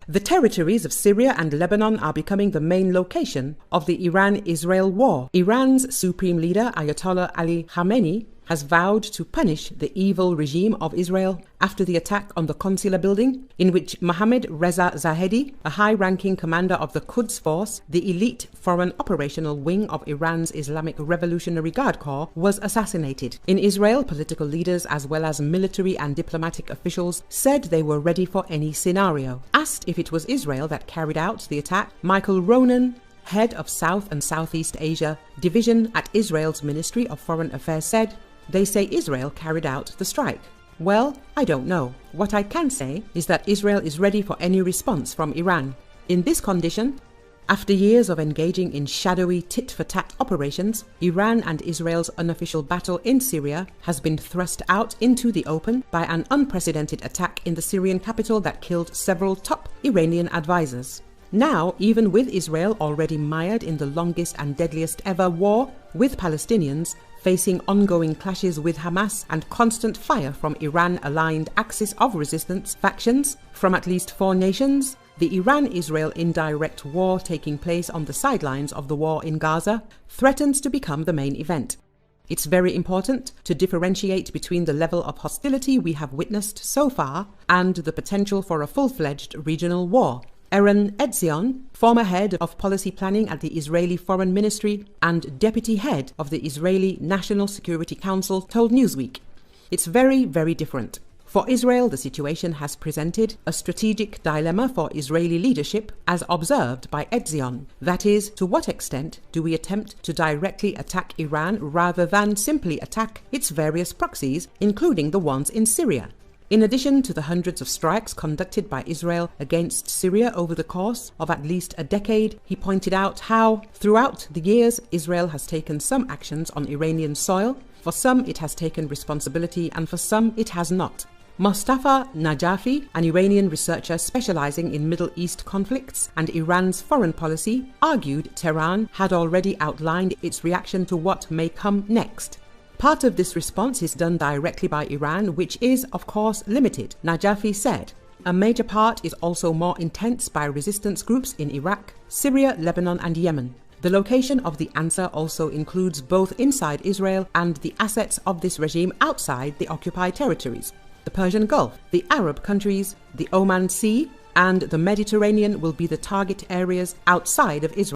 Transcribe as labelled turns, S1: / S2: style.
S1: The territories of Syria and Lebanon are becoming the main location of the Iran-Israel war. Iran's supreme leader, Ayatollah Ali Khamenei, has vowed to punish the evil regime of Israel after the attack on the consular building, in which Mohammad Reza Zahedi, a high-ranking commander of the Quds Force, the elite foreign operational wing of Iran's Islamic Revolutionary Guard Corps, was assassinated. In Israel, political leaders as well as military and diplomatic officials said they were ready for any scenario. Asked if it was Israel that carried out the attack, Michael Ronan, head of South and Southeast Asia Division at Israel's Ministry of Foreign Affairs, said, "They say Israel carried out the strike." Well, I don't know. What I can say is that Israel is ready for any response from Iran. In this condition, after years of engaging in shadowy tit-for-tat operations, Iran and Israel's unofficial battle in Syria has been thrust out into the open by an unprecedented attack in the Syrian capital that killed several top Iranian advisors. Now, even with Israel already mired in the longest and deadliest ever war with Palestinians, facing ongoing clashes with Hamas and constant fire from Iran-aligned axis of resistance factions from at least 4 nations, the Iran-Israel indirect war taking place on the sidelines of the war in Gaza threatens to become the main event. It's very important to differentiate between the level of hostility we have witnessed so far and the potential for a full-fledged regional war. Aaron Etzion, former head of policy planning at the Israeli Foreign Ministry and deputy head of the Israeli National Security Council, told Newsweek, "It's very, very different. For Israel, the situation has presented a strategic dilemma for Israeli leadership, as observed by Etzion. That is, to what extent do we attempt to directly attack Iran rather than simply attack its various proxies, including the ones in Syria?" In addition to the hundreds of strikes conducted by Israel against Syria over the course of at least a decade, he pointed out how, throughout the years, Israel has taken some actions on Iranian soil. For some, it has taken responsibility, and for some, it has not. Mostafa Najafi, an Iranian researcher specializing in Middle East conflicts and Iran's foreign policy, argued Tehran had already outlined its reaction to what may come next. Part of this response is done directly by Iran, which is, of course, limited. Najafi said, "A major part is also more intense by resistance groups in Iraq, Syria, Lebanon and Yemen. The location of the answer also includes both inside Israel and the assets of this regime outside the occupied territories. The Persian Gulf, the Arab countries, the Oman Sea, and the Mediterranean will be the target areas outside of Israel.